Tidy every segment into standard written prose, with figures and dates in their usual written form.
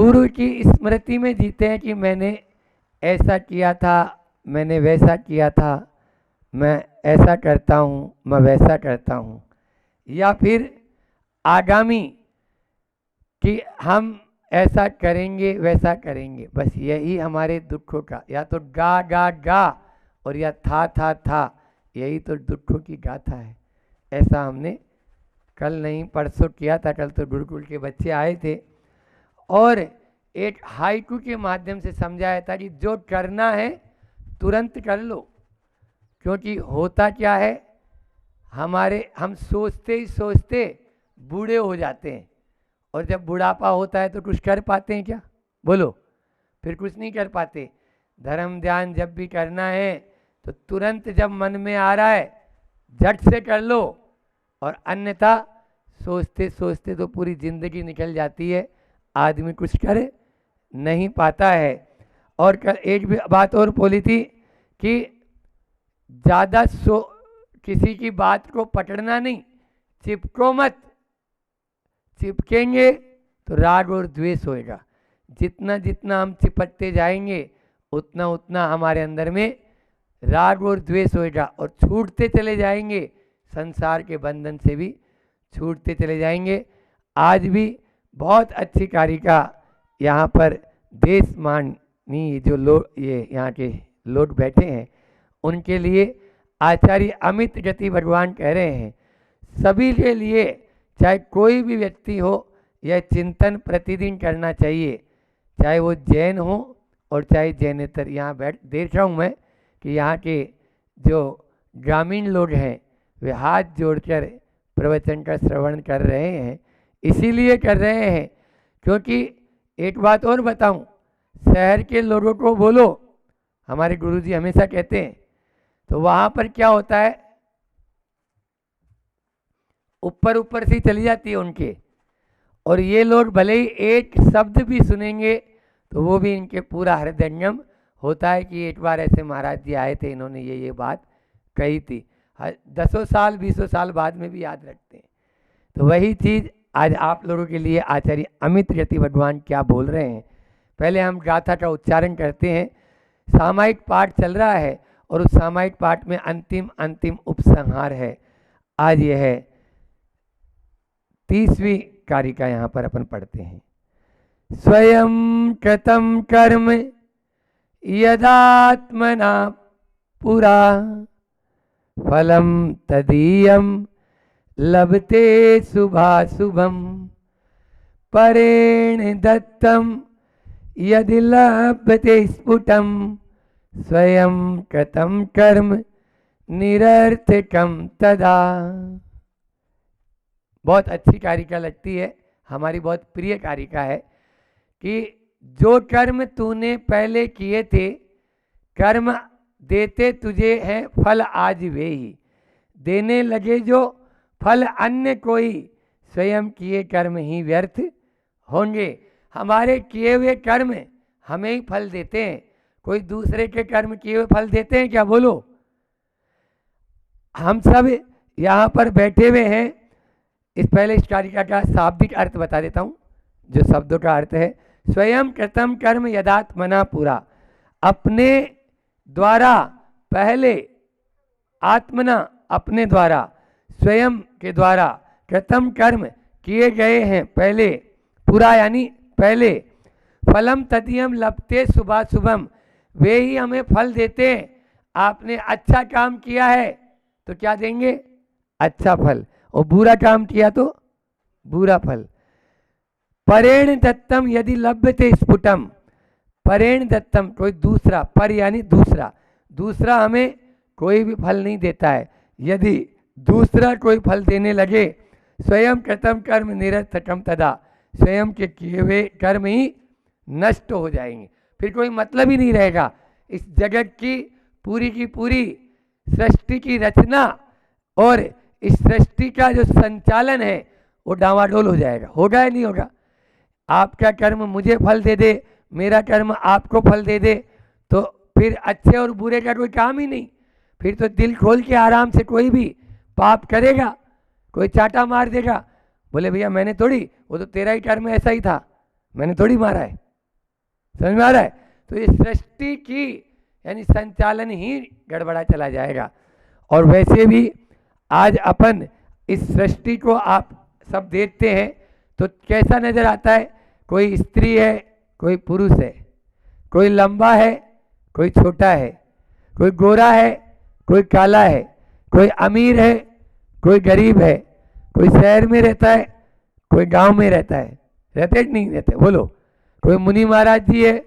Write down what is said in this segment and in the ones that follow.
पूर्व की स्मृति में जीते हैं कि मैंने ऐसा किया था, मैंने वैसा किया था, मैं ऐसा करता हूँ, मैं वैसा करता हूँ, या फिर आगामी कि हम ऐसा करेंगे वैसा करेंगे। बस यही हमारे दुखों का, या तो गा गा गा और या था, यही तो दुखों की गाथा है। ऐसा हमने कल नहीं परसों किया था। कल तो गुरुकुल के बच्चे आए थे और एक हाइकू के माध्यम से समझाया था कि जो करना है तुरंत कर लो, क्योंकि होता क्या है, हम सोचते ही सोचते बूढ़े हो जाते हैं, और जब बुढ़ापा होता है तो कुछ कर पाते हैं क्या? बोलो, फिर कुछ नहीं कर पाते। धर्म ध्यान जब भी करना है तो तुरंत जब मन में आ रहा है झट से कर लो, और अन्यथा सोचते सोचते तो पूरी जिंदगी निकल जाती है, आदमी कुछ कर नहीं पाता है। और एक भी बात और बोली थी कि ज़्यादा किसी की बात को पकड़ना नहीं, चिपको मत, चिपकेंगे तो राग और द्वेष होएगा। जितना जितना हम चिपकते जाएंगे उतना उतना हमारे अंदर में राग और द्वेष होएगा, और छूटते चले जाएंगे, संसार के बंधन से भी छूटते चले जाएंगे। आज भी बहुत अच्छी कारिका यहाँ पर देश माननीय जो लोग ये यहाँ के लोग बैठे हैं उनके लिए आचार्य अमित गति भगवान कह रहे हैं, सभी के लिए चाहे कोई भी व्यक्ति हो यह चिंतन प्रतिदिन करना चाहिए, चाहे वो जैन हो और चाहे जैनेतर। यहाँ देख रहा हूँ मैं कि यहाँ के जो ग्रामीण लोग हैं वे हाथ जोड़कर प्रवचन का श्रवण कर रहे हैं। इसीलिए कर रहे हैं क्योंकि एक बात और बताऊं, शहर के लोगों को बोलो, हमारे गुरुजी हमेशा कहते हैं, तो वहाँ पर क्या होता है, ऊपर ऊपर से चली जाती है उनके, और ये लोग भले ही एक शब्द भी सुनेंगे तो वो भी इनके पूरा हृदयंगम होता है कि एक बार ऐसे महाराज जी आए थे, इन्होंने ये बात कही थी। 10 साल 20 साल बाद में भी याद रखते हैं। तो वही चीज़ आज आप लोगों के लिए आचार्य अमित गति भगवान क्या बोल रहे हैं। पहले हम गाथा का उच्चारण करते हैं। सामायिक पाठ चल रहा है और उस सामायिक पाठ में अंतिम उपसंहार है। आज यह है 30वीं कारिका, यहाँ पर अपन पढ़ते हैं। स्वयं कृतं कर्म यदात्मना पुरा फलं तदीयं लभते शुभाशुभं परेण दत्तं यदि लभते स्फुटं स्वयं कृतं कर्म निरर्थकं तदा। बहुत अच्छी कारिका लगती है, हमारी बहुत प्रिय कारिका है कि जो कर्म तूने पहले किए थे, कर्म देते तुझे हैं फल आज वे ही, देने लगे जो फल अन्य कोई, स्वयं किए कर्म ही व्यर्थ होंगे। हमारे किए हुए कर्म हमें ही फल देते हैं, कोई दूसरे के कर्म किए हुए फल देते हैं क्या? बोलो। हम सब यहाँ पर बैठे हुए हैं। पहले इस कारिका का शाब्दिक अर्थ बता देता हूँ। जो शब्दों का अर्थ है, स्वयं कृतं कर्म यदात्मना पुरा, अपने द्वारा पहले, आत्मना अपने द्वारा, स्वयं के द्वारा, कृतं कर्म किए गए हैं पहले, पूरा यानी पहले, फलम तदीयम लभते शुभाशुभम, वे ही हमें फल देते हैं। आपने अच्छा काम किया है तो क्या देंगे? अच्छा फल, और बुरा काम किया तो बुरा फल। परेण दत्तम यदि लभ्यते स्फुटम, परेण दत्तम कोई दूसरा, पर यानी दूसरा, दूसरा हमें कोई भी फल नहीं देता है। यदि दूसरा कोई फल देने लगे, स्वयं कृतं कर्म निरर्थकम तदा, स्वयं के किए हुए कर्म ही नष्ट हो जाएंगे, फिर कोई मतलब ही नहीं रहेगा। इस जगत की पूरी सृष्टि की रचना और इस सृष्टि का जो संचालन है वो डावाडोल हो जाएगा। होगा या नहीं होगा? आपका कर्म मुझे फल दे दे, मेरा कर्म आपको फल दे दे, तो फिर अच्छे और बुरे का कोई काम ही नहीं। फिर तो दिल खोल के आराम से कोई भी पाप करेगा, कोई चाटा मार देगा, बोले भैया मैंने थोड़ी, वो तो तेरा ही कर्म ऐसा ही था, मैंने थोड़ी मारा है, समझ में आ रहा है? तो ये सृष्टि की यानी संचालन ही गड़बड़ा चला जाएगा। और वैसे भी आज अपन इस सृष्टि को आप सब देखते हैं तो कैसा नजर आता है? कोई स्त्री है, कोई पुरुष है, कोई लंबा है, कोई छोटा है, कोई गोरा है, कोई काला है, कोई अमीर है, कोई गरीब है, कोई शहर में रहता है, कोई गांव में रहता है। रहते कि नहीं रहते? बोलो। कोई मुनि महाराज जी है,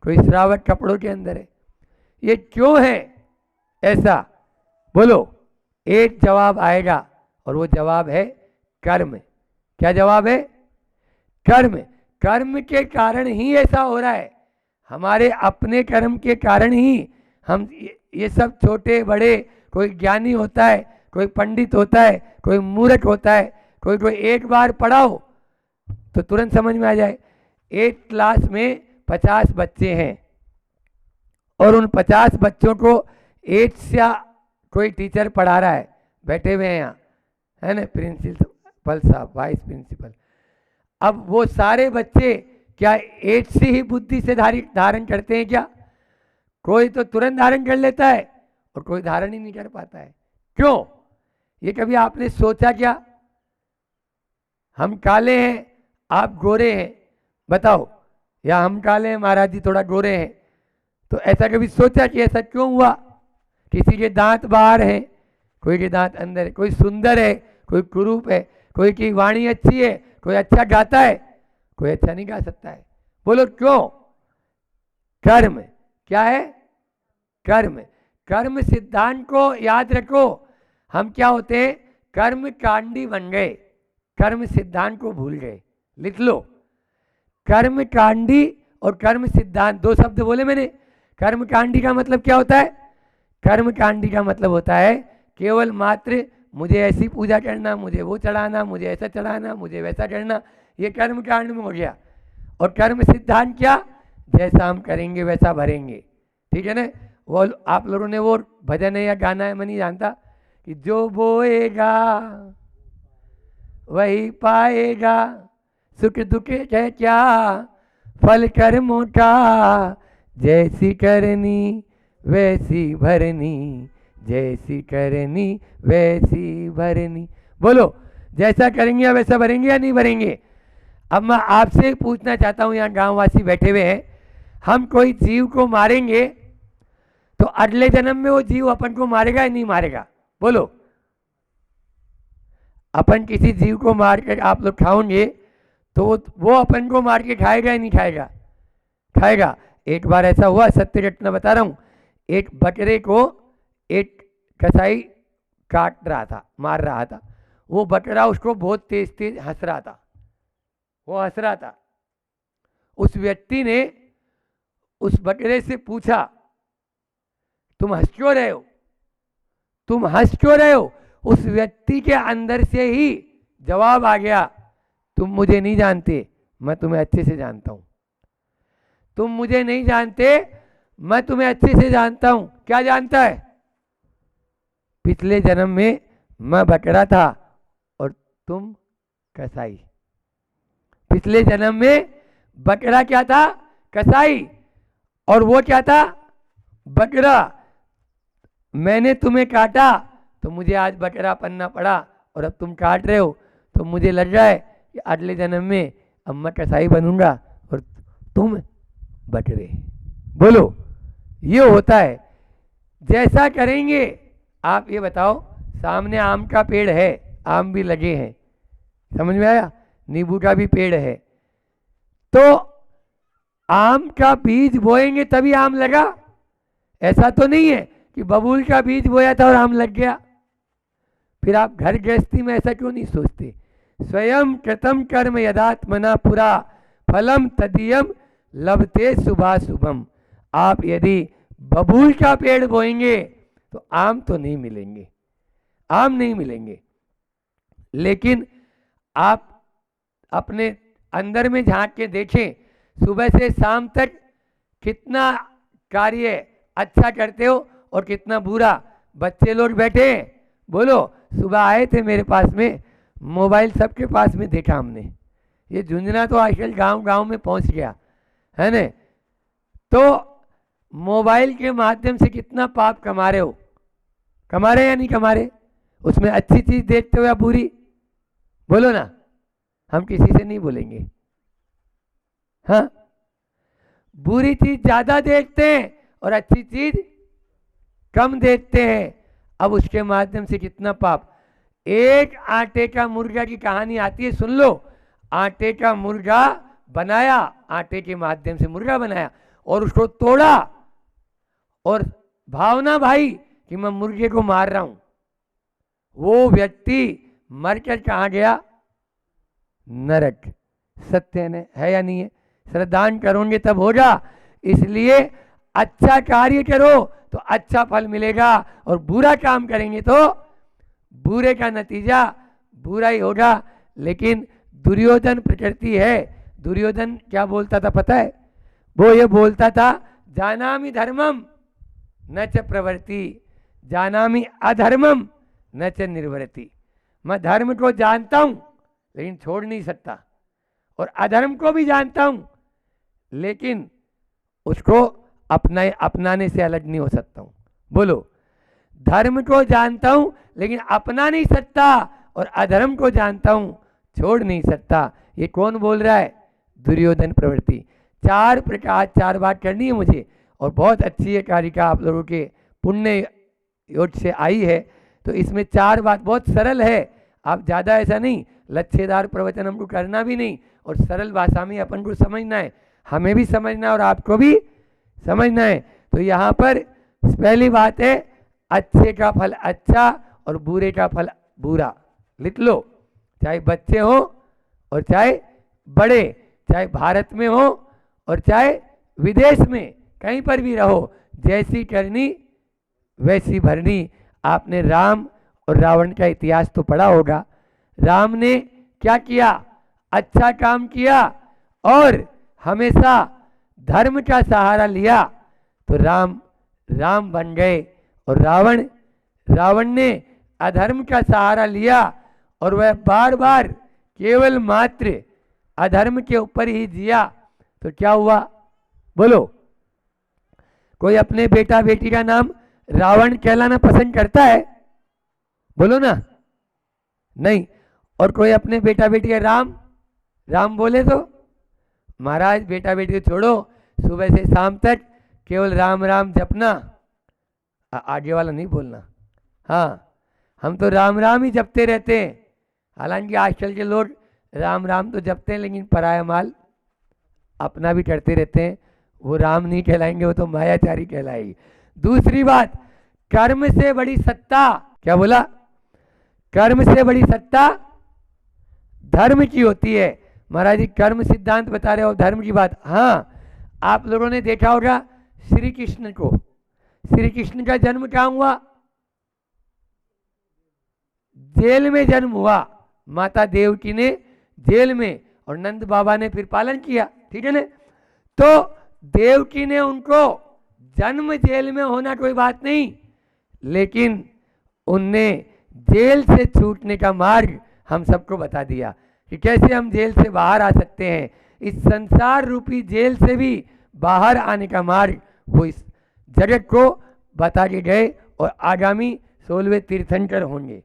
कोई श्रावक कपड़ों के अंदर है। ये क्यों है ऐसा? बोलो। एक जवाब आएगा और वो जवाब है कर्म। क्या जवाब है? कर्म। कर्म के कारण ही ऐसा हो रहा है। हमारे अपने कर्म के कारण ही हम ये सब छोटे बड़े, कोई ज्ञानी होता है, कोई पंडित होता है, कोई मूर्ख होता है, कोई एक बार पढ़ाओ तो तुरंत समझ में आ जाए। एक क्लास में 50 बच्चे हैं और उन 50 बच्चों को एक से कोई टीचर पढ़ा रहा है, बैठे हुए हैं यहाँ, है ना, प्रिंसिपल साहब, वाइस प्रिंसिपल। अब वो सारे बच्चे क्या एक से ही बुद्धि से धारण करते हैं क्या? कोई तो तुरंत धारण कर लेता है और कोई धारण ही नहीं कर पाता है। क्यों? ये कभी आपने सोचा क्या? हम काले हैं, आप गोरे हैं, बताओ। या हम काले हैं, महाराज जी थोड़ा गोरे हैं, तो ऐसा कभी सोचा कि ऐसा क्यों हुआ? किसी के दांत बाहर हैं, कोई के दांत अंदर है, कोई सुंदर है, कोई कुरूप है, कोई की वाणी अच्छी है, कोई अच्छा गाता है, कोई अच्छा नहीं गा सकता है। बोलो क्यों? कर्म। क्या है? कर्म। कर्म सिद्धांत को याद रखो। हम क्या होते हैं? कर्म कांडी बन गए, कर्म सिद्धांत को भूल गए। लिख लो, कर्म कांडी और कर्म सिद्धांत, दो शब्द बोले मैंने। कर्म कांडी का मतलब क्या होता है? कर्म कांडी का मतलब होता है केवल मात्र मुझे ऐसी पूजा करना, मुझे वो चढ़ाना, मुझे ऐसा चढ़ाना, मुझे वैसा करना, ये कर्म कांड में हो गया। और कर्म सिद्धांत क्या? जैसा हम करेंगे वैसा भरेंगे। ठीक है ना? वो आप लोगों ने वो भजन है या गाना है, मैं नहीं जानता, कि जो बोएगा वही पाएगा, सुख दुख है क्या फल कर्मों का, जैसी करनी वैसी भरनी, जैसी करनी वैसी भरनी। बोलो, जैसा करेंगे वैसा भरेंगे या नहीं भरेंगे? अब मैं आपसे पूछना चाहता हूं, यहाँ गांववासी बैठे हुए हैं, हम कोई जीव को मारेंगे तो अगले जन्म में वो जीव अपन को मारेगा या नहीं मारेगा? बोलो। अपन किसी जीव को मार कर आप लोग खाओगे तो वो अपन को मार के खाएगा या नहीं खाएगा? खाएगा। एक बार ऐसा हुआ, सत्य घटना बता रहा हूं, एक बकरे को एक कसाई काट रहा था, मार रहा था। वो बकरा उसको बहुत तेज तेज हंस रहा था, वो हंस रहा था। उस व्यक्ति ने उस बकरे से पूछा, तुम हंस क्यों रहे हो? तुम हंस क्यों रहे हो? उस व्यक्ति के अंदर से ही जवाब आ गया, तुम मुझे नहीं जानते, मैं तुम्हें अच्छे से जानता हूं। तुम मुझे नहीं जानते, मैं तुम्हें अच्छे से जानता हूं। क्या जानता है? पिछले जन्म में मैं बकरा था और तुम कसाई। पिछले जन्म में बकरा क्या था? कसाई। और वो क्या था? बकरा। मैंने तुम्हें काटा तो मुझे आज बकरा पन्ना पड़ा, और अब तुम काट रहे हो तो मुझे लग रहा है कि अगले जन्म में अब मैं कसाई बनूंगा और तुम बकरे। बोलो, ये होता है। जैसा करेंगे। आप ये बताओ, सामने आम का पेड़ है, आम भी लगे हैं, समझ में आया? नींबू का भी पेड़ है, तो आम का बीज बोएंगे तभी आम लगा? ऐसा तो नहीं है कि बबूल का बीज बोया था और आम लग गया। फिर आप घर गृहस्थी में ऐसा क्यों नहीं सोचते? स्वयं कृतम कर्म यदात्मना पुरा फलम तदीयम लभते शुभाशुभम। आप यदि बबूल का पेड़ बोएंगे तो आम तो नहीं मिलेंगे, आम नहीं मिलेंगे। लेकिन आप अपने अंदर में झांक के देखें, सुबह से शाम तक कितना कार्य अच्छा करते हो और कितना बुरा। बच्चे लोग बैठे हैं, बोलो, सुबह आए थे मेरे पास में, मोबाइल सबके पास में देखा हमने, ये झुंझुना तो आजकल गांव गांव में पहुंच गया है ना। तो मोबाइल के माध्यम से कितना पाप कमा रहे हो, कमा रहे या नहीं कमा रहे? उसमें अच्छी चीज देखते हो या बुरी? बोलो ना, हम किसी से नहीं बोलेंगे। हाँ, बुरी चीज ज्यादा देखते हैं और अच्छी चीज कम देखते हैं। अब उसके माध्यम से कितना पाप। एक आटे का मुर्गा की कहानी आती है, सुन लो। आटे का मुर्गा बनाया, आटे के माध्यम से मुर्गा बनाया और उसको तोड़ा, और भावना भाई कि मैं मुर्गे को मार रहा हूं। वो व्यक्ति मरकर कहाँ गया? नरक। सत्य है या नहीं है? श्रद्धान करोगे तब होगा। इसलिए अच्छा कार्य करो तो अच्छा फल मिलेगा, और बुरा काम करेंगे तो बुरे का नतीजा बुरा ही होगा। लेकिन दुर्योधन प्रकृति है। दुर्योधन क्या बोलता था पता है? वो ये बोलता था, जानामि धर्मम न च प्रवृत्ति, जानामि अधर्मम न च निर्वृत्ति। मैं धर्म को जानता हूं लेकिन छोड़ नहीं सकता, और अधर्म को भी जानता हूं लेकिन उसको अपनाने से अलग नहीं हो सकता हूं। बोलो, धर्म को जानता हूं लेकिन अपना नहीं सकता, और अधर्म को जानता हूं छोड़ नहीं सकता। ये कौन बोल रहा है? दुर्योधन प्रवृत्ति। चार प्रकार, चार बात करनी है मुझे, और बहुत अच्छी है कारिका आप लोगों के पुण्य योग से आई है। तो इसमें चार बात बहुत सरल है। आप ज़्यादा ऐसा नहीं लच्छेदार प्रवचन हमको करना भी नहीं, और सरल भाषा में अपन को समझना है, हमें भी समझना है और आपको भी समझना है। तो यहाँ पर पहली बात है, अच्छे का फल अच्छा और बुरे का फल बुरा। लिख लो, चाहे बच्चे हो और चाहे बड़े, चाहे भारत में हो और चाहे विदेश में, कहीं पर भी रहो, जैसी करनी वैसी भरनी। आपने राम और रावण का इतिहास तो पढ़ा होगा। राम ने क्या किया? अच्छा काम किया और हमेशा धर्म का सहारा लिया, तो राम राम बन गए। और रावण ने अधर्म का सहारा लिया और वह बार बार केवल मात्र अधर्म के ऊपर ही जिया, तो क्या हुआ? बोलो, कोई अपने बेटा बेटी का नाम रावण कहलाना पसंद करता है? बोलो ना, नहीं। और कोई अपने बेटा बेटी का राम राम बोले तो महाराज बेटा बेटी को छोड़ो, सुबह से शाम तक केवल राम राम जपना, आगे वाला नहीं बोलना। हाँ, हम तो राम राम ही जपते रहते हैं। हालांकि आजकल के लोग राम राम तो जपते हैं लेकिन पराया माल अपना भी करते रहते हैं। वो राम नहीं कहलाएंगे, वो तो मायाचारी कहलाएगी। दूसरी बात, कर्म से बड़ी सत्ता, क्या बोला? कर्म से बड़ी सत्ता धर्म की होती है। महाराज जी कर्म सिद्धांत बता रहे हो, धर्म की बात। हाँ, आप लोगों ने देखा होगा श्री कृष्ण को। श्री कृष्ण का जन्म कहाँ हुआ? जेल में जन्म हुआ। माता देवकी ने जेल में, और नंद बाबा ने फिर पालन किया, ठीक है ना। तो देवकी ने उनको जन्म जेल में होना कोई बात नहीं, लेकिन उनने जेल से छूटने का मार्ग हम सबको बता दिया कि कैसे हम जेल से बाहर आ सकते हैं। इस संसार रूपी जेल से भी बाहर आने का मार्ग वो इस जगत को बता के गए, और आगामी 16वें तीर्थंकर होंगे।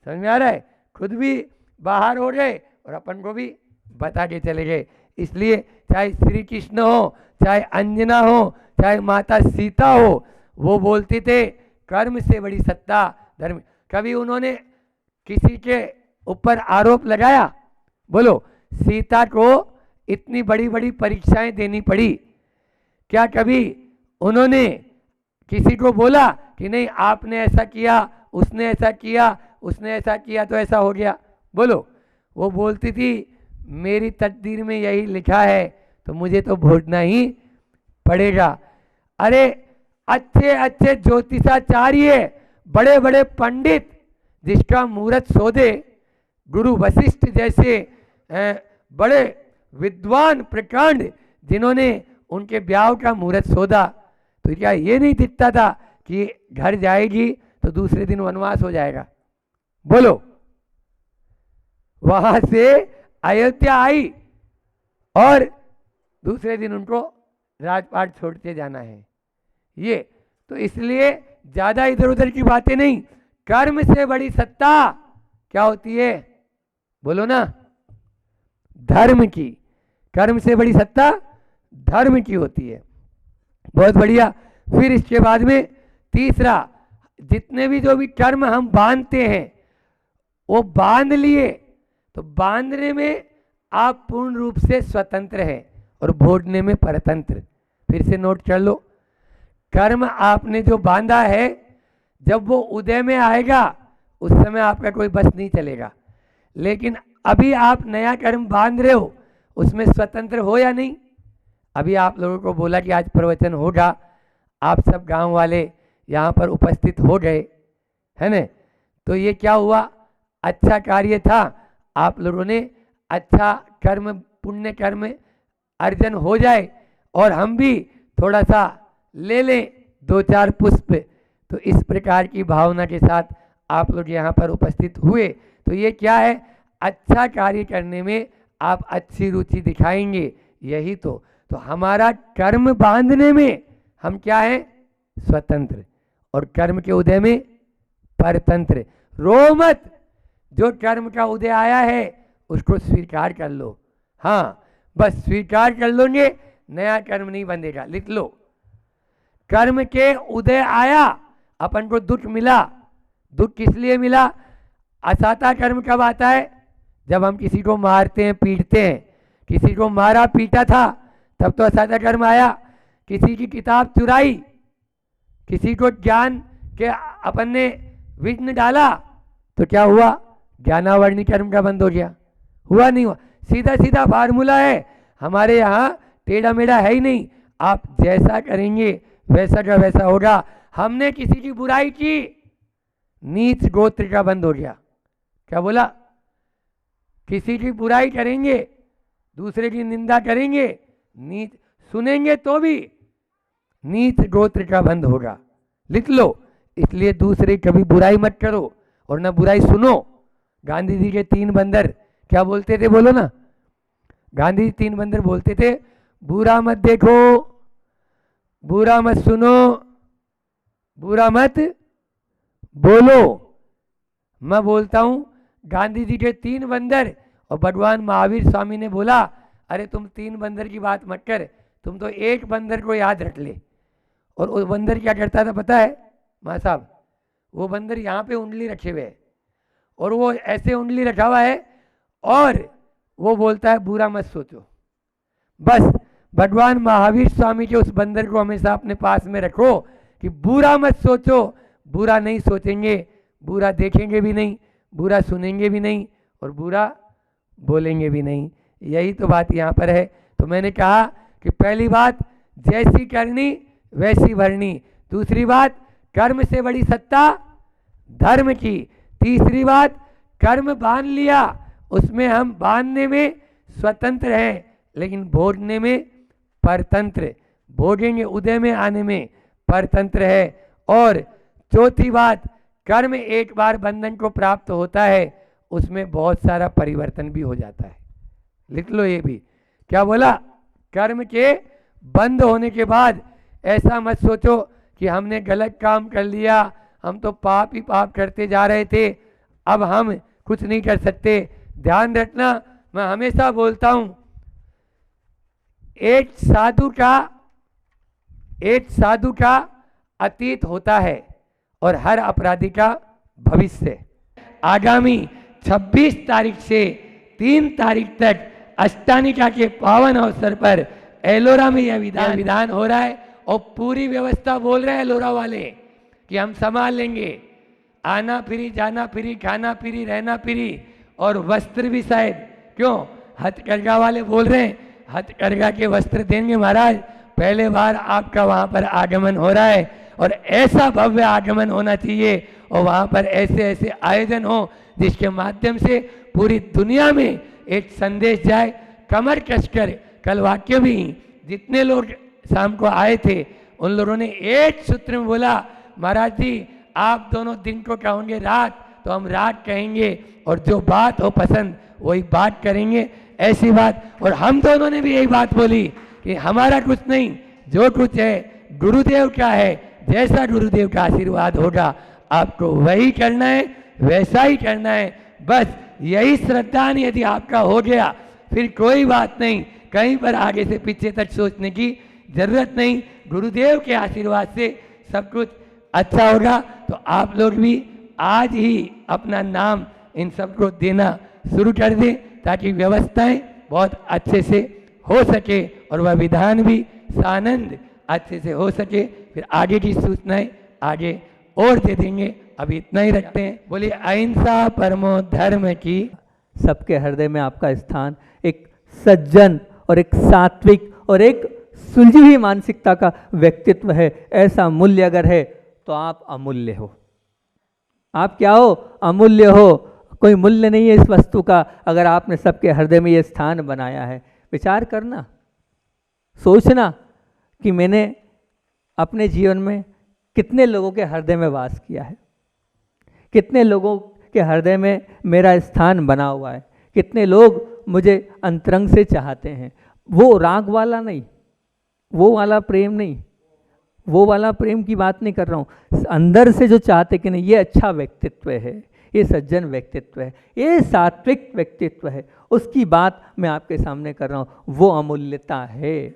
समझ में आ रहा है? खुद भी बाहर हो गए और अपन को भी बता के चले गए। इसलिए चाहे श्री कृष्ण हो, चाहे अंजना हो, चाहे माता सीता हो, वो बोलते थे कर्म से बड़ी सत्ता धर्म। कभी उन्होंने किसी के ऊपर आरोप लगाया? बोलो, सीता को इतनी बड़ी बड़ी परीक्षाएं देनी पड़ी, क्या कभी उन्होंने किसी को बोला कि नहीं आपने ऐसा किया, उसने ऐसा किया, उसने ऐसा किया तो ऐसा हो गया? बोलो, वो बोलती थी मेरी तकदीर में यही लिखा है तो मुझे तो भोगना ही पड़ेगा। अरे अच्छे अच्छे ज्योतिषाचार्य, बड़े बड़े पंडित, जिसका मुहूर्त सोधे, गुरु वशिष्ठ जैसे बड़े विद्वान प्रकांड, जिन्होंने उनके ब्याह का मुहूर्त सोधा, तो क्या ये नहीं दिखता था कि घर जाएगी तो दूसरे दिन वनवास हो जाएगा? बोलो, वहां से अयोध्या आई और दूसरे दिन उनको राजपाट छोड़ते जाना है। ये तो इसलिए ज्यादा इधर उधर की बातें नहीं, कर्म से बड़ी सत्ता क्या होती है, बोलो ना, धर्म की। कर्म से बड़ी सत्ता धर्म की होती है। बहुत बढ़िया। फिर इसके बाद में तीसरा, जितने भी जो भी कर्म हम बांधते हैं वो बांध लिए, तो बांधने में आप पूर्ण रूप से स्वतंत्र हैं और भोगने में परतंत्र। फिर से नोट कर लो, कर्म आपने जो बांधा है जब वो उदय में आएगा उस समय आपका कोई बस नहीं चलेगा, लेकिन अभी आप नया कर्म बांध रहे हो, उसमें स्वतंत्र हो या नहीं। अभी आप लोगों को बोला कि आज प्रवचन होगा, आप सब गांव वाले यहाँ पर उपस्थित हो गए, है ना, तो ये क्या हुआ, अच्छा कार्य था, आप लोगों ने अच्छा कर्म, पुण्य कर्म अर्जन हो जाए और हम भी थोड़ा सा ले लें, दो चार पुष्प। तो इस प्रकार की भावना के साथ आप लोग यहाँ पर उपस्थित हुए, तो ये क्या है, अच्छा कार्य करने में आप अच्छी रुचि दिखाएंगे, यही तो हमारा कर्म बांधने में हम क्या है, स्वतंत्र, और कर्म के उदय में परतंत्र। रो मत, जो कर्म का उदय आया है उसको स्वीकार कर लो। हाँ, बस स्वीकार कर लोगे, नया कर्म नहीं बंधेगा। लिख लो, कर्म के उदय आया, अपन को दुख मिला, दुख किस लिए मिला, असाता कर्म कब आता है, जब हम किसी को मारते हैं, पीटते हैं। किसी को मारा पीटा था तब तो असाता कर्म आया। किसी की किताब चुराई, किसी को ज्ञान के अपन ने विघ्न डाला, तो क्या हुआ, ज्ञानावरणी कर्म का बंद हो गया, हुआ नहीं हुआ। सीधा सीधा फार्मूला है, हमारे यहाँ टेढ़ा मेढ़ा है ही नहीं। आप जैसा करेंगे वैसा का वैसा होगा। हमने किसी की बुराई की, नीच गोत्र का बंद हो गया। क्या बोला, किसी की बुराई करेंगे, दूसरे की निंदा करेंगे, नीच सुनेंगे तो भी नीच गोत्र का बंद होगा। लिख लो, इसलिए दूसरे कभी बुराई मत करो और ना बुराई सुनो। गांधी जी के 3 बंदर क्या बोलते थे, बोलो ना, गांधी जी 3 बंदर बोलते थे, बुरा मत देखो, बुरा मत सुनो, बुरा मत बोलो। मैं बोलता हूं, गांधी जी के 3 बंदर, और भगवान महावीर स्वामी ने बोला, अरे तुम 3 बंदर की बात मत कर, तुम तो एक बंदर को याद रख ले। और वो बंदर क्या करता था पता है माँ साहब, वो बंदर यहाँ पे उंगली रखे हुए है और वो ऐसे उंगली रखा हुआ है और वो बोलता है बुरा मत सोचो। बस भगवान महावीर स्वामी के उस बंदर को हमेशा अपने पास में रखो कि बुरा मत सोचो, बुरा नहीं सोचेंगे, बुरा देखेंगे भी नहीं, बुरा सुनेंगे भी नहीं और बुरा बोलेंगे भी नहीं। यही तो बात यहाँ पर है। तो मैंने कहा कि पहली बात, जैसी करनी वैसी भरनी। दूसरी बात, कर्म से बड़ी सत्ता धर्म की। तीसरी बात, कर्म बांध लिया, उसमें हम बांधने में स्वतंत्र हैं लेकिन भोगने में परतंत्र, भोगेंगे उदय में आने में परतंत्र है। और चौथी बात, कर्म एक बार बंधन को प्राप्त होता है, उसमें बहुत सारा परिवर्तन भी हो जाता है। लिख लो ये भी, क्या बोला, कर्म के बंद होने के बाद ऐसा मत सोचो कि हमने गलत काम कर लिया, हम तो पाप ही पाप करते जा रहे थे, अब हम कुछ नहीं कर सकते। ध्यान रखना, मैं हमेशा बोलता हूं, एक साधु का अतीत होता है और हर अपराधी का भविष्य। आगामी 26 तारीख से 3 तारीख तक अष्टानिका के पावन अवसर पर एलोरा में यह विधान हो रहा है और पूरी व्यवस्था बोल रहे हैं एलोरा वाले कि हम संभाल लेंगे, आना फ्री, जाना फ्री, खाना फ्री, रहना फ्री और वस्त्र भी शायद, क्यों, हथकरघा वाले बोल रहे हैं हथकरघा के वस्त्र देंगे महाराज। पहले बार आपका वहां पर आगमन हो रहा है और ऐसा भव्य आगमन होना चाहिए और वहां पर ऐसे ऐसे आयोजन हो जिसके माध्यम से पूरी दुनिया में एक संदेश जाए। कमर कसकर, कल वाक्य भी जितने लोग शाम को आए थे उन लोगों ने एक सूत्र में बोला, महाराज जी आप दोनों दिन को कहोगे रात तो हम रात कहेंगे और जो बात हो पसंद वही बात करेंगे। ऐसी बात। और हम दोनों ने भी यही बात बोली कि हमारा कुछ नहीं, जो कुछ है गुरुदेव का है, जैसा गुरुदेव का आशीर्वाद होगा आपको वही करना है, वैसा ही करना है। बस यही श्रद्धा यदि आपका हो गया फिर कोई बात नहीं, कहीं पर आगे से पीछे तक सोचने की जरूरत नहीं। गुरुदेव के आशीर्वाद से सब कुछ अच्छा होगा। तो आप लोग भी आज ही अपना नाम इन सबको देना शुरू कर दें ताकि व्यवस्थाएं बहुत अच्छे से हो सके और वह विधान भी सानंद अच्छे से हो सके। फिर आगे की सूचनाएं आगे और दे देंगे, अभी इतना ही रखते हैं। बोलिए अहिंसा परमो धर्म की। सबके हृदय में आपका स्थान एक सज्जन और एक सात्विक और एक सुलझी हुई मानसिकता का व्यक्तित्व है। ऐसा मूल्य अगर है तो आप अमूल्य हो। आप क्या हो? अमूल्य हो। कोई मूल्य नहीं है इस वस्तु का अगर आपने सबके हृदय में ये स्थान बनाया है। विचार करना, सोचना कि मैंने अपने जीवन में कितने लोगों के हृदय में वास किया है, कितने लोगों के हृदय में मेरा स्थान बना हुआ है, कितने लोग मुझे अंतरंग से चाहते हैं। वो राग वाला नहीं, वो वाला प्रेम नहीं, वो वाला प्रेम की बात नहीं कर रहा हूँ। अंदर से जो चाहते कि नहीं ये अच्छा व्यक्तित्व है, ये सज्जन व्यक्तित्व है, ये सात्विक व्यक्तित्व है, उसकी बात मैं आपके सामने कर रहा हूँ। वो अमूल्यता है,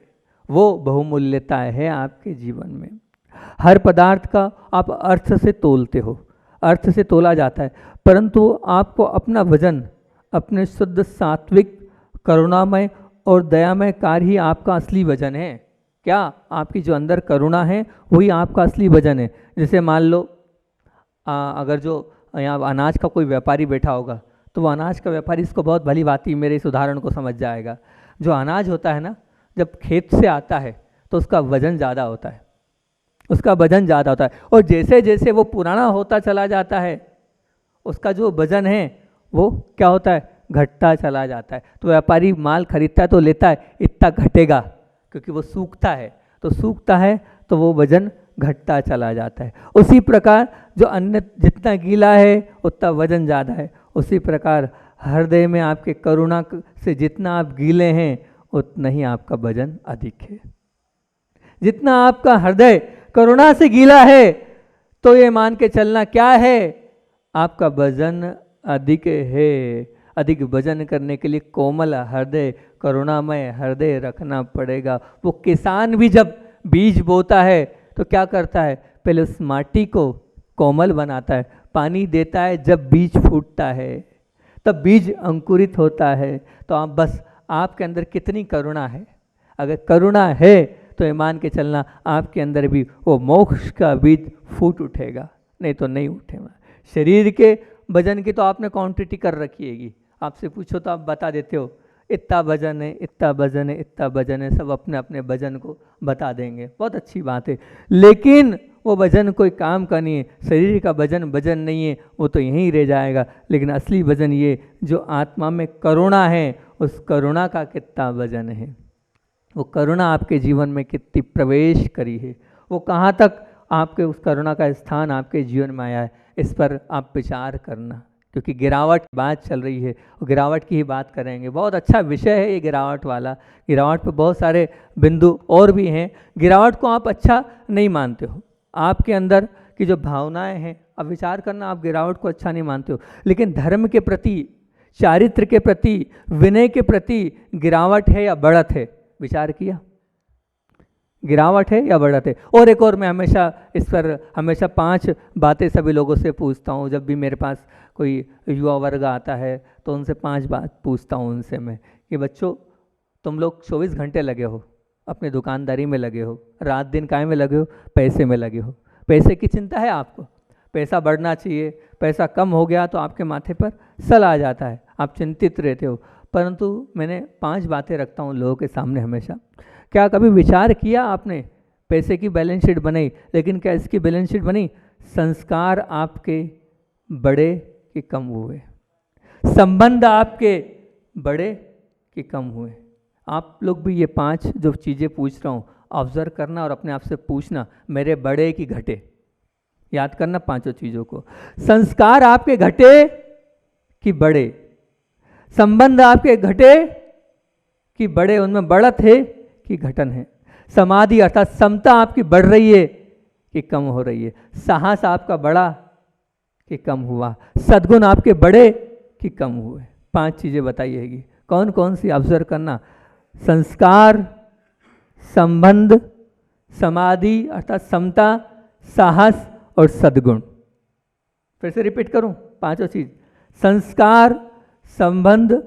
वो बहुमूल्यता है आपके जीवन में। हर पदार्थ का आप अर्थ से तोलते हो, अर्थ से तोला जाता है, परंतु आपको अपना वजन अपने शुद्ध सात्विक करुणामय और दयामय कार्य ही आपका असली वजन है। क्या? आपकी जो अंदर करुणा है वही आपका असली वजन है। जैसे मान लो अगर जो यहाँ अनाज का कोई व्यापारी बैठा होगा तो वो अनाज का व्यापारी इसको बहुत भली भांति मेरे इस उदाहरण को समझ जाएगा। जो अनाज होता है ना, जब खेत से आता है तो उसका वजन ज़्यादा होता है, उसका वजन ज़्यादा होता है, और जैसे जैसे वो पुराना होता चला जाता है उसका जो वजन है वो क्या होता है? घटता चला जाता है। तो व्यापारी माल खरीदता है तो लेता है इतना घटेगा, क्योंकि वो सूखता है, तो सूखता है तो वो वजन घटता चला जाता है। उसी प्रकार जो अन्न जितना गीला है उतना वजन ज़्यादा है। उसी प्रकार हृदय में आपके करुणा से जितना आप गीले हैं उतना ही आपका वजन अधिक है। जितना आपका हृदय करुणा से गीला है तो ये मान के चलना क्या है? आपका वजन अधिक है। अधिक वजन करने के लिए कोमल हृदय, करुणामय हृदय रखना पड़ेगा। वो किसान भी जब बीज बोता है तो क्या करता है? पहले उस माटी को कोमल बनाता है, पानी देता है, जब बीज फूटता है तब बीज अंकुरित होता है। तो आप बस आपके अंदर कितनी करुणा है? अगर करुणा है तो ये मान के चलना आपके अंदर भी वो मोक्ष का बीज फूट उठेगा, नहीं तो नहीं उठेगा। शरीर के वजन की तो आपने क्वांटिटी कर रखी हैगी, आपसे पूछो तो आप बता देते हो इतना वजन है, इतना वजन है, इतना वजन है, सब अपने अपने वजन को बता देंगे, बहुत अच्छी बात है। लेकिन वो वजन कोई काम का नहीं है। शरीर का वजन वजन नहीं है, वो तो यहीं रह जाएगा। लेकिन असली वजन ये जो आत्मा में करुणा है, उस करुणा का कितना वजन है, वो करुणा आपके जीवन में कितनी प्रवेश करी है, वो कहाँ तक आपके उस करुणा का स्थान आपके जीवन में आया है, इस पर आप विचार करना। क्योंकि गिरावट बात चल रही है, गिरावट की ही बात करेंगे। बहुत अच्छा विषय है ये गिरावट वाला। गिरावट पे बहुत सारे बिंदु और भी हैं। गिरावट को आप अच्छा नहीं मानते हो, आपके अंदर की जो भावनाएं हैं, अब विचार करना, आप गिरावट को अच्छा नहीं मानते हो, लेकिन धर्म के प्रति, चारित्र के प्रति, विनय के प्रति गिरावट है या बढ़त है? विचार किया? गिरावट है या बढ़त है? और एक और मैं हमेशा इस पर हमेशा 5 बातें सभी लोगों से पूछता हूँ। जब भी मेरे पास कोई युवा वर्ग आता है तो उनसे 5 बात पूछता हूँ उनसे मैं कि बच्चों, तुम लोग 24 घंटे लगे हो अपनी दुकानदारी में, लगे हो, रात दिन काय में लगे हो? पैसे में लगे हो। पैसे की चिंता है आपको, पैसा बढ़ना चाहिए, पैसा कम हो गया तो आपके माथे पर सल आ जाता है, आप चिंतित रहते हो। परंतु मैंने 5 बातें रखता हूँ लोगों के सामने हमेशा। क्या कभी विचार किया आपने? पैसे की बैलेंस शीट बनाई, लेकिन क्या इसकी बैलेंस शीट बनी? संस्कार आपके बड़े कि कम हुए, संबंध आपके बड़े कि कम हुए? आप लोग भी ये 5 जो चीज़ें पूछ रहा हूँ ऑब्जर्व करना और अपने आप से पूछना, मेरे बड़े कि घटे? याद करना 5 चीज़ों को। संस्कार आपके घटे कि बड़े? संबंध आपके घटे कि बड़े, उनमें बढ़त है कि घटन है। समाधि अर्थात समता आपकी बढ़ रही है कि कम हो रही है। साहस आपका बढ़ा कि कम हुआ। सद्गुण आपके बढ़े कि कम हुए। 5 चीज़ें बताइएगी, कौन कौन सी ऑब्जर्व करना। संस्कार, संबंध, समाधि अर्थात समता, साहस और सद्गुण। फिर से रिपीट करूं 5 चीज। संस्कार, संबंध,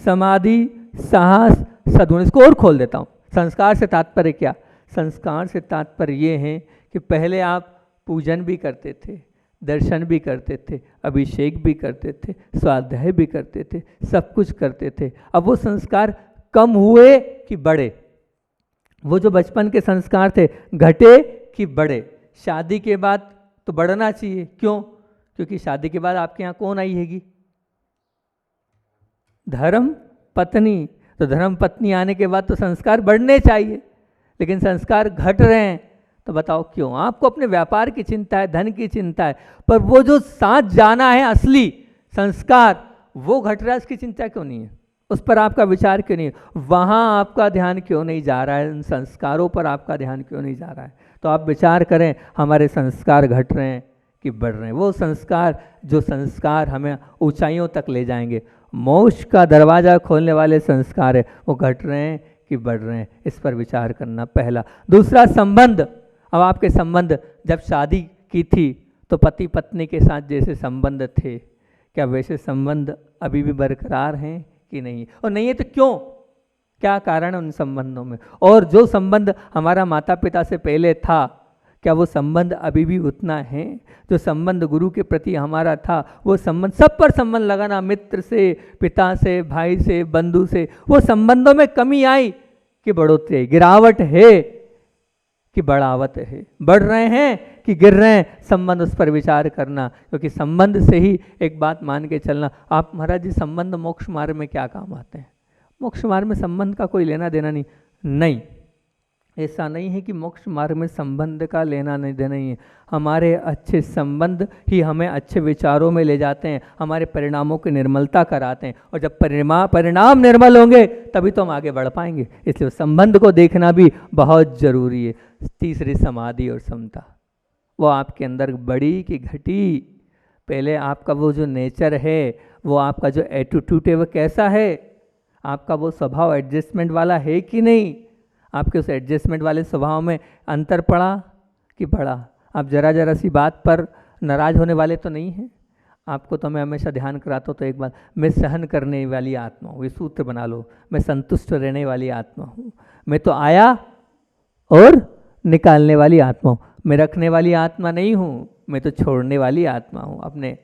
समाधि, साहस, सद्गुण। इसको और खोल देता हूं। संस्कार से तात्पर्य क्या? संस्कार से तात्पर्य ये है कि पहले आप पूजन भी करते थे, दर्शन भी करते थे, अभिषेक भी करते थे, स्वाध्याय भी करते थे, सब कुछ करते थे। अब वो संस्कार कम हुए कि बढ़े? वो जो बचपन के संस्कार थे घटे कि बढ़े? शादी के बाद तो बढ़ना चाहिए। क्यों? क्योंकि शादी के बाद आपके यहाँ कौन आई हैगी? धर्म पत्नी। तो धर्म पत्नी आने के बाद तो संस्कार बढ़ने चाहिए, लेकिन संस्कार घट रहे हैं। तो बताओ क्यों? आपको अपने व्यापार की चिंता है, धन की चिंता है, पर वो जो साथ जाना है असली संस्कार, वो घट रहा है, उसकी चिंता क्यों नहीं है? उस पर आपका विचार क्यों नहीं है? वहाँ आपका ध्यान क्यों नहीं जा रहा है? उन संस्कारों पर आपका ध्यान क्यों नहीं जा रहा है? तो आप विचार करें, हमारे संस्कार घट रहे हैं कि बढ़ रहे हैं? वो संस्कार, जो संस्कार हमें ऊंचाइयों तक ले जाएंगे, मोक्ष का दरवाज़ा खोलने वाले संस्कार है, वो घट रहे हैं कि बढ़ रहे हैं? इस पर विचार करना पहला। दूसरा, संबंध। अब आपके संबंध, जब शादी की थी तो पति पत्नी के साथ जैसे संबंध थे, क्या वैसे संबंध अभी भी बरकरार हैं कि नहीं? और नहीं है तो क्यों? क्या कारण है उन संबंधों में? और जो संबंध हमारा माता पिता से पहले था, क्या वो संबंध अभी भी उतना है? जो संबंध गुरु के प्रति हमारा था, वो संबंध, सब पर संबंध लगाना, मित्र से, पिता से, भाई से, बंधु से, वो संबंधों में कमी आई कि बढ़ोतरी आई? गिरावट है कि बढ़ावत है? बढ़ रहे हैं कि गिर रहे हैं? संबंध, उस पर विचार करना, क्योंकि संबंध से ही एक बात मान के चलना। आप महाराज जी, संबंध मोक्ष मार्ग में क्या काम आते हैं? मोक्ष मार्ग में संबंध का कोई लेना देना नहीं। ऐसा नहीं है कि मोक्ष मार्ग में संबंध का लेना नहीं देना ही है। हमारे अच्छे संबंध ही हमें अच्छे विचारों में ले जाते हैं, हमारे परिणामों की निर्मलता कराते हैं, और जब परिणाम निर्मल होंगे तभी तो हम आगे बढ़ पाएंगे। इसलिए संबंध को देखना भी बहुत जरूरी है। तीसरी, समाधि और समता। वो आपके अंदर बढ़ी कि घटी? पहले आपका वो जो नेचर है, वो आपका जो एटीट्यूड है, वो कैसा है? आपका वो स्वभाव एडजस्टमेंट वाला है कि नहीं? आपके उस एडजस्टमेंट वाले स्वभाव में अंतर पड़ा कि बढ़ा? आप जरा जरा सी बात पर नाराज होने वाले तो नहीं हैं? आपको तो मैं हमेशा ध्यान कराता हूँ, तो एक बात, मैं सहन करने वाली आत्मा हूँ, ये सूत्र बना लो। मैं संतुष्ट रहने वाली आत्मा हूँ। मैं तो आया और निकालने वाली आत्मा हूँ। मैं रखने वाली आत्मा नहीं हूँ, मैं तो छोड़ने वाली आत्मा हूँ। अपने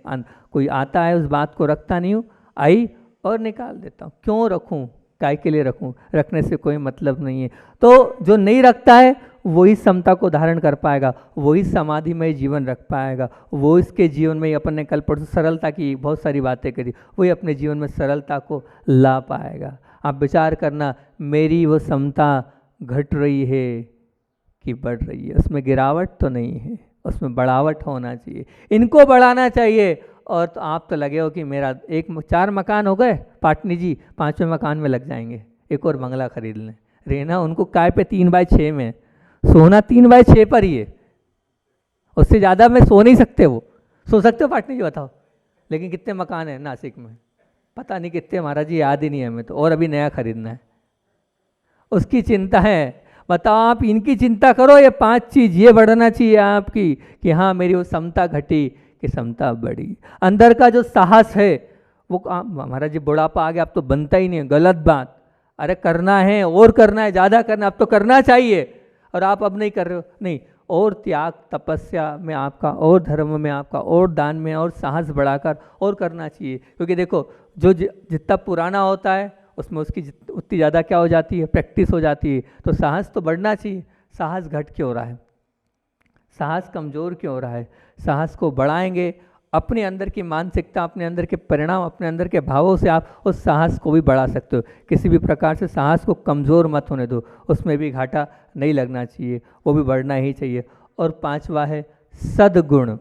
कोई आता है, उस बात को रखता नहीं हूँ, आई और निकाल देता हूँ। क्यों रखूँ? काय के लिए रखूँ? रखने से कोई मतलब नहीं है। तो जो नहीं रखता है वही समता को धारण कर पाएगा, वही समाधि में जीवन रख पाएगा, वो इसके जीवन में, अपन ने कल परसों सरलता की बहुत सारी बातें करी, वही अपने जीवन में सरलता को ला पाएगा। आप विचार करना, मेरी वो समता घट रही है कि बढ़ रही है? उसमें गिरावट तो नहीं है, उसमें बढ़ावट होना चाहिए। इनको बढ़ाना चाहिए। और तो आप तो लगे हो कि मेरा 4 मकान हो गए, पाटनी जी 5वें मकान में लग जाएंगे, एक और बंगला खरीद लें। रहना उनको काय पे 3x6 में, सोना 3x6 पर ही है, उससे ज़्यादा में सो नहीं सकते। वो सो सकते हो पाटनी जी? बताओ। लेकिन कितने मकान हैं नासिक में? पता नहीं कितने महाराज जी, याद ही नहीं है हमें तो, और अभी नया खरीदना है, उसकी चिंता है। बताओ, आप इनकी चिंता करो, ये 5 चीज़ ये बढ़ना चाहिए आपकी कि हाँ मेरी वो समता घटी कि समता बढ़ी। अंदर का जो साहस है वो, महाराज जी बुढ़ापा आ गया, अब तो बनता ही नहीं है, गलत बात। अरे करना है, और करना है, ज़्यादा करना, अब तो करना चाहिए, और आप अब नहीं कर रहे हो। नहीं, और त्याग तपस्या में आपका, और धर्म में आपका, और दान में, और साहस बढ़ाकर और करना चाहिए। क्योंकि देखो, जो जितना पुराना होता है उसमें उसकी उतनी ज़्यादा क्या हो जाती है? प्रैक्टिस हो जाती है। तो साहस तो बढ़ना चाहिए। साहस घट क्यों रहा है? साहस कमज़ोर क्यों हो रहा है? साहस को बढ़ाएंगे, अपने अंदर की मानसिकता, अपने अंदर के परिणाम, अपने अंदर के भावों से आप उस साहस को भी बढ़ा सकते हो। किसी भी प्रकार से साहस को कमज़ोर मत होने दो, उसमें भी घाटा नहीं लगना चाहिए, वो भी बढ़ना ही चाहिए। और 5वां है सद्गुण।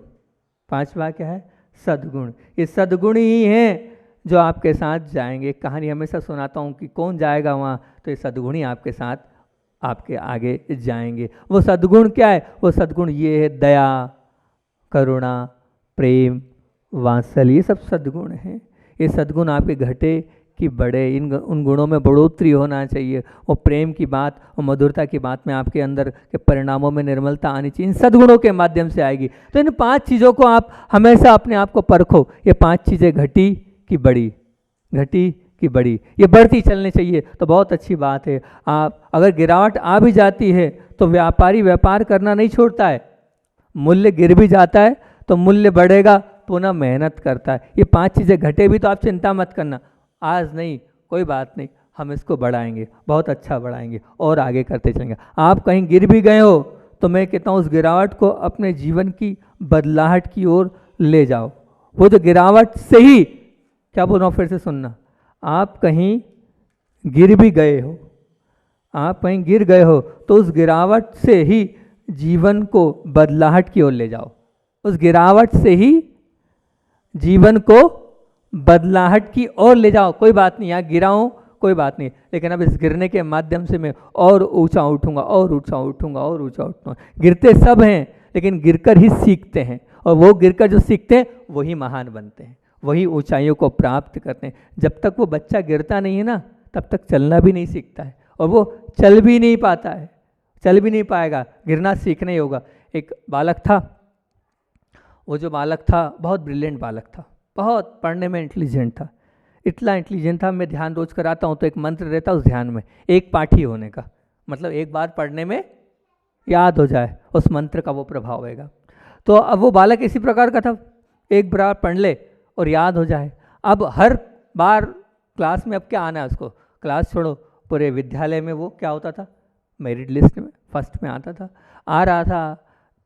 5वां क्या है? सद्गुण। ये सद्गुण ही हैं जो आपके साथ जाएंगे। कहानी हमेशा सुनाता हूँ कि कौन जाएगा वहाँ, तो ये सद्गुण ही आपके साथ आपके आगे जाएंगे। वो सद्गुण क्या है? वो सद्गुण ये है दया, करुणा, प्रेम, वात्सल्य, ये सब सद्गुण हैं। ये सद्गुण आपके घटे कि बढ़े, इन उन गुणों में बढ़ोतरी होना चाहिए। वो प्रेम की बात और मधुरता की बात में आपके अंदर के परिणामों में निर्मलता आनी चाहिए, इन सद्गुणों के माध्यम से आएगी। तो इन 5 चीज़ों को आप हमेशा अपने आप को परखो। ये 5 चीज़ें घटी कि बड़ी, घटी कि बड़ी, ये बढ़ती चलनी चाहिए तो बहुत अच्छी बात है। आप अगर गिरावट आ भी जाती है तो व्यापारी व्यापार करना नहीं छोड़ता है। मूल्य गिर भी जाता है तो मूल्य बढ़ेगा, पुनः मेहनत करता है। ये 5 चीज़ें घटे भी तो आप चिंता मत करना, आज नहीं कोई बात नहीं, हम इसको बढ़ाएंगे, बहुत अच्छा बढ़ाएंगे और आगे करते चलेंगे। आप कहीं गिर भी गए हो तो मैं कहता हूँ उस गिरावट को अपने जीवन की बदलाहट की ओर ले जाओ। वो जो गिरावट से ही, क्या बोल रहा हूँ फिर से सुनना, आप कहीं गिर भी गए हो, आप कहीं गिर गए हो तो उस गिरावट से ही जीवन को बदलाहट की ओर ले जाओ। उस गिरावट से ही जीवन को बदलाहट की ओर ले जाओ। कोई बात नहीं, यहाँ गिरा हूँ कोई बात नहीं, लेकिन अब इस गिरने के माध्यम से मैं और ऊंचा उठूंगा और ऊंचा उठूंगा और ऊंचा उठूंगा। गिरते सब हैं लेकिन गिरकर ही सीखते हैं, और वो गिरकर जो सीखते हैं वही महान बनते हैं, वही ऊंचाइयों को प्राप्त करते हैं। जब तक वो बच्चा गिरता नहीं है ना, तब तक चलना भी नहीं सीखता है, और वो चल भी नहीं पाता है, चल भी नहीं पाएगा, गिरना सीखना ही होगा। एक बालक था, वो जो बालक था बहुत ब्रिलियंट बालक था, बहुत पढ़ने में इंटेलिजेंट था, इतना इंटेलिजेंट था। मैं ध्यान रोज कराता हूँ तो एक मंत्र रहता उस ध्यान में, एक पाठी होने का, मतलब एक बार पढ़ने में याद हो जाए, उस मंत्र का वो प्रभाव होएगा। तो अब वो बालक इसी प्रकार का था, एक बार पढ़ ले और याद हो जाए। अब हर बार क्लास में अब क्या आना है उसको, क्लास छोड़ो, पूरे विद्यालय में वो क्या होता था, मेरिट लिस्ट में फर्स्ट में आता था, आ रहा था।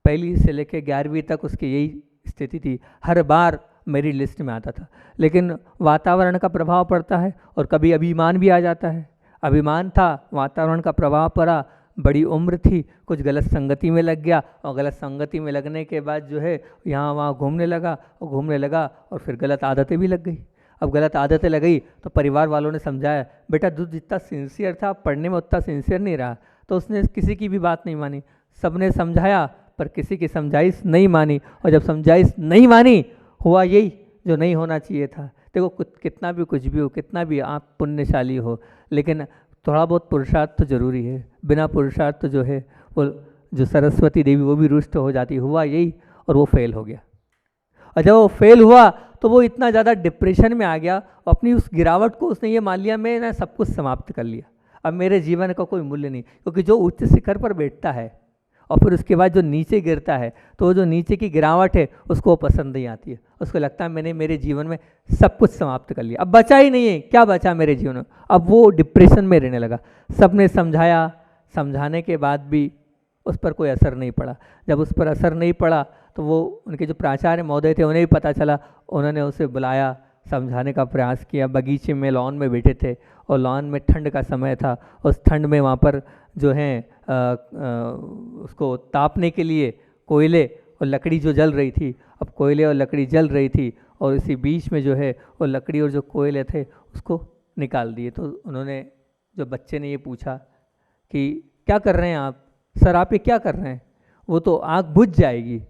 पहली से लेकर 11वीं तक उसकी यही स्थिति थी, हर बार मेरिट लिस्ट में आता था। लेकिन वातावरण का प्रभाव पड़ता है और कभी अभिमान भी आ जाता है। अभिमान था, वातावरण का प्रभाव पड़ा, बड़ी उम्र थी, कुछ गलत संगति में लग गया, और गलत संगति में लगने के बाद जो है यहाँ वहाँ घूमने लगा और फिर गलत आदतें भी लग गई। अब गलत आदतें लग गई तो परिवार वालों ने समझाया, बेटा तू जितना सिंसियर था पढ़ने में उतना सिंसियर नहीं रहा। तो उसने किसी की भी बात नहीं मानी, सबने समझाया पर किसी की समझाइश नहीं मानी, और जब समझाइश नहीं मानी हुआ यही जो नहीं होना चाहिए था। देखो कितना भी कुछ भी हो, कितना भी आप पुण्यशाली हो, लेकिन थोड़ा बहुत पुरुषार्थ तो जरूरी है। बिना पुरुषार्थ तो जो है वो जो सरस्वती देवी वो भी रुष्ट हो जाती। हुआ यही, और वो फेल हो गया। और जब वो फेल हुआ तो वो इतना ज़्यादा डिप्रेशन में आ गया, अपनी उस गिरावट को उसने ये मान लिया, मैं ना सब कुछ समाप्त कर लिया, अब मेरे जीवन का कोई मूल्य नहीं। क्योंकि जो उच्च शिखर पर बैठता है और फिर उसके बाद जो नीचे गिरता है, तो वो जो नीचे की गिरावट है उसको पसंद नहीं आती है। उसको लगता है मैंने मेरे जीवन में सब कुछ समाप्त कर लिया, अब बचा ही नहीं है, क्या बचा मेरे जीवन में। अब वो डिप्रेशन में रहने लगा। सबने समझाया, समझाने के बाद भी उस पर कोई असर नहीं पड़ा। जब उस पर असर नहीं पड़ा तो वो उनके जो प्राचार्य महोदय थे उन्हें भी पता चला, उन्होंने उसे बुलाया, समझाने का प्रयास किया। बगीचे में लॉन में बैठे थे और लॉन में ठंड का समय था, उस ठंड में वहाँ पर जो है उसको तापने के लिए कोयले और लकड़ी जो जल रही थी, अब कोयले और लकड़ी जल रही थी और इसी बीच में जो है वो लकड़ी और जो कोयले थे उसको निकाल दिए। तो उन्होंने, जो बच्चे ने ये पूछा कि क्या कर रहे हैं आप, सर आप ये क्या कर रहे हैं, वो तो आग बुझ जाएगी।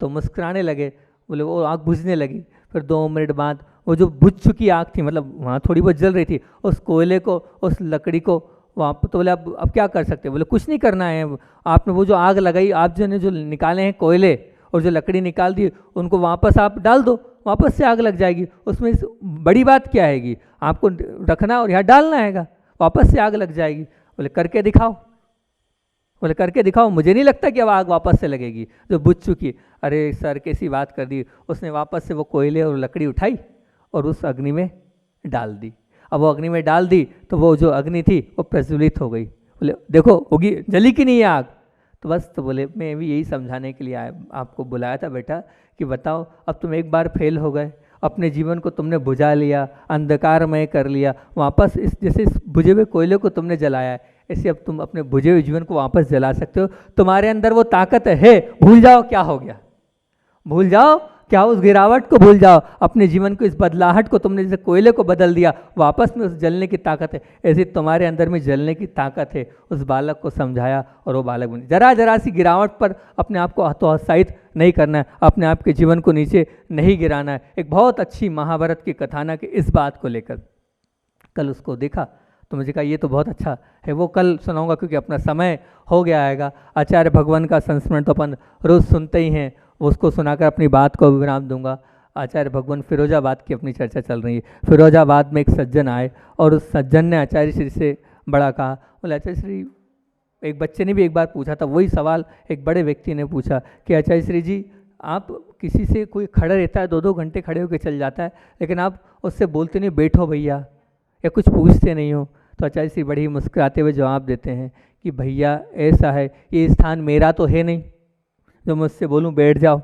तो मुस्कुराने लगे, बोले वो आग बुझने लगी। फिर 2 मिनट बाद वो जो बुझ चुकी आग थी, मतलब वहाँ थोड़ी बहुत जल रही थी, उस कोयले को, उस लकड़ी को वहाँ पर, तो बोले अब क्या कर सकते हैं। बोले कुछ नहीं करना है, आपने वो जो आग लगाई, आप जो निकाले हैं कोयले और जो लकड़ी निकाल दी, उनको वापस आप डाल दो, वापस से आग लग जाएगी, उसमें बड़ी बात क्या हैगी, आपको रखना और यहाँ डालना हैगा, वापस से आग लग जाएगी। बोले करके दिखाओ, बोले करके दिखाओ, मुझे नहीं लगता कि अब आग वापस से लगेगी जो बुझ चुकी। अरे सर कैसी बात कर दी। उसने वापस से वो कोयले और लकड़ी उठाई और उस अग्नि में डाल दी। अब वो अग्नि में डाल दी तो वो जो अग्नि थी वो प्रज्वलित हो गई। बोले देखो होगी, जली कि नहीं आग। तो बस, तो बोले मैं भी यही समझाने के लिए आपको बुलाया था बेटा, कि बताओ अब तुम एक बार फेल हो गए, अपने जीवन को तुमने बुझा लिया, अंधकारमय कर लिया, वापस इस जैसे इस बुझे हुए कोयले को तुमने जलाया है, ऐसे अब तुम अपने बुझे हुए जीवन को वापस जला सकते हो। तुम्हारे अंदर वो ताकत है, भूल जाओ क्या हो गया, भूल जाओ क्या उस गिरावट को भूल जाओ, अपने जीवन को, इस बदलाहट को तुमने जैसे कोयले को बदल दिया, वापस में उस जलने की ताकत है, ऐसे तुम्हारे अंदर में जलने की ताकत है। उस बालक को समझाया और वो बालक बन। जरा जरा सी गिरावट पर अपने आप को हतोत्साहित नहीं करना है, अपने आप के जीवन को नीचे नहीं गिराना है। एक बहुत अच्छी महाभारत की कथानक है इस बात को लेकर। कल उसको देखा तो मुझे कहा ये तो बहुत अच्छा है, वो कल सुनाऊंगा क्योंकि अपना समय हो गया आएगा। आचार्य भगवान का संस्मरण तो अपन रोज़ सुनते ही हैं, उसको सुनाकर अपनी बात को विराम दूंगा। आचार्य भगवान फिरोजाबाद की अपनी चर्चा चल रही है। फिरोजाबाद में एक सज्जन आए और उस सज्जन ने आचार्य श्री से बड़ा कहा, बोले आचार्य श्री, एक बच्चे ने भी एक बार पूछा था वही सवाल, एक बड़े व्यक्ति ने पूछा कि आचार्य श्री जी, आप किसी से कोई खड़ा रहता है, 2-2 घंटे खड़े होकर चल जाता है, लेकिन आप उससे बोलते नहीं बैठो भैया, या कुछ पूछते नहीं हो। तो आचार्य श्री बड़ी मुस्कुराते हुए जवाब देते हैं कि भैया ऐसा है, ये स्थान मेरा तो है नहीं जो मैं उससे बोलूं बैठ जाओ।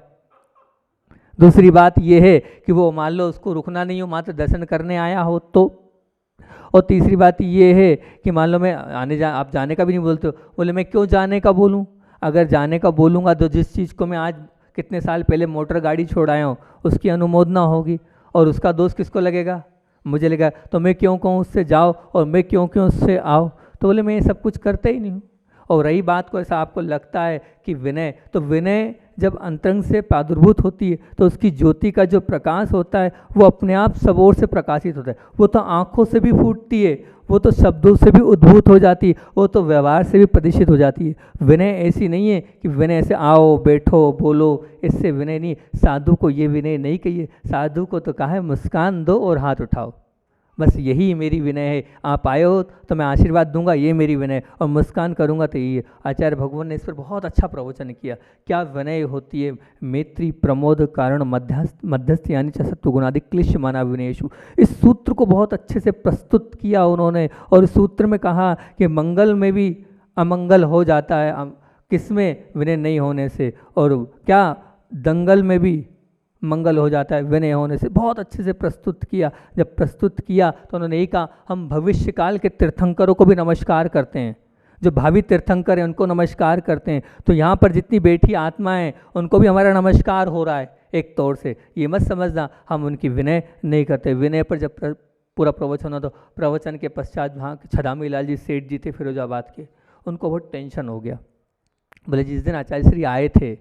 दूसरी बात ये है कि वो मान लो उसको रुकना नहीं हो, मात्र दर्शन करने आया हो तो। और तीसरी बात ये है कि मान लो मैं आप जाने का भी नहीं बोलते हो, बोले मैं क्यों जाने का बोलूं, अगर जाने का बोलूँगा तो जिस चीज़ को मैं आज कितने साल पहले मोटर गाड़ी छोड़ आया हूँ उसकी अनुमोदना होगी और उसका दोष किसको लगेगा, मुझे लगा। तो मैं क्यों कहूँ उससे जाओ और मैं क्यों उससे आओ। तो बोले मैं ये सब कुछ करता ही नहीं हूँ। और रही बात को ऐसा आपको लगता है कि विनय, तो विनय जब अंतरंग से प्रादुर्भूत होती है तो उसकी ज्योति का जो प्रकाश होता है वो अपने आप सब ओर से प्रकाशित होता है। वो तो आँखों से भी फूटती है, वो तो शब्दों से भी उद्भूत हो जाती है, वो तो व्यवहार से भी प्रदर्शित हो जाती है। विनय ऐसी नहीं है कि विनय ऐसे आओ बैठो बोलो, इससे विनय नहीं। साधु को ये विनय नहीं कहिए, साधु को तो कहा है मुस्कान दो और हाथ उठाओ, बस यही मेरी विनय है। आप आए हो तो मैं आशीर्वाद दूंगा, ये मेरी विनय, और मुस्कान करूंगा तो ये। आचार्य भगवान ने इस पर बहुत अच्छा प्रवचन किया, क्या विनय होती है। मैत्री प्रमोद कारण मध्यस्थ यानी सत्वगुणादि क्लिश माना विनयेषु। इस सूत्र को बहुत अच्छे से प्रस्तुत किया उन्होंने, और इस सूत्र में कहा कि मंगल में भी अमंगल हो जाता है किसमें, विनय नहीं होने से, और क्या दंगल में भी मंगल हो जाता है विनय होने से। बहुत अच्छे से प्रस्तुत किया। जब प्रस्तुत किया तो उन्होंने ये कहा, हम भविष्य काल के तीर्थंकरों को भी नमस्कार करते हैं, जो भावी तीर्थंकर हैं उनको नमस्कार करते हैं। तो यहाँ पर जितनी बैठी आत्माएं उनको भी हमारा नमस्कार हो रहा है एक तौर से। ये मत समझना हम उनकी विनय नहीं करते। विनय पर जब पूरा प्रवचन हो तो प्रवचन के पश्चात वहाँ छदामी लाल जी सेठ जी थे फिरोजाबाद के, उनको बहुत टेंशन हो गया। बोले जिस दिन आचार्य श्री आए थे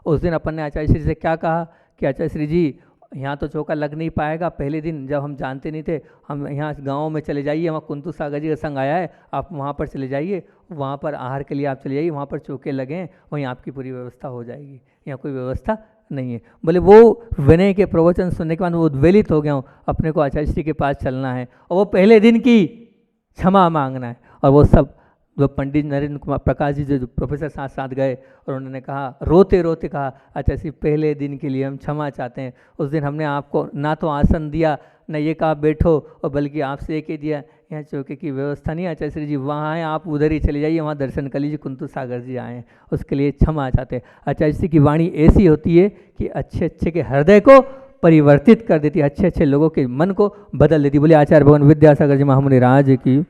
उस दिन अपन ने आचार्य श्री से क्या कहा कि आचार्य श्री जी यहाँ तो चौका लग नहीं पाएगा, पहले दिन जब हम जानते नहीं थे, हम यहाँ गांव में चले जाइए, वहाँ कुंतु सागर जी का संग आया है, आप वहाँ पर चले जाइए, वहाँ पर आहार के लिए आप चले जाइए, वहाँ पर चौके लगें, वहीं आपकी पूरी व्यवस्था हो जाएगी, यहाँ कोई व्यवस्था नहीं है। बोले वो विनय के प्रवचन सुनने के बाद वो उद्वेलित हो गया हूँ, अपने को आचार्य श्री के पास चलना है और वो पहले दिन की क्षमा मांगना है। और वो सब जो पंडित नरेंद्र कुमार प्रकाश जी जो प्रोफेसर साथ साथ गए और उन्होंने कहा, रोते रोते कहा, आचार्य श्री पहले दिन के लिए हम क्षमा चाहते हैं, उस दिन हमने आपको ना तो आसन दिया न ये कहा बैठो, और बल्कि आपसे ये कह दिया यहाँ चौके की व्यवस्था नहीं। आचार्य श्री जी वहाँ आए, आप उधर ही चले जाइए, वहाँ दर्शन कर लीजिए, कुंतु सागर जी आए हैं, उसके लिए क्षमा चाहते हैं। आचार्य श्री की वाणी ऐसी होती है कि अच्छे अच्छे के हृदय को परिवर्तित कर देती है, अच्छे अच्छे लोगों के मन को बदल देती है। बोले आचार्य भगवान विद्यासागर जी महामुनि राज की।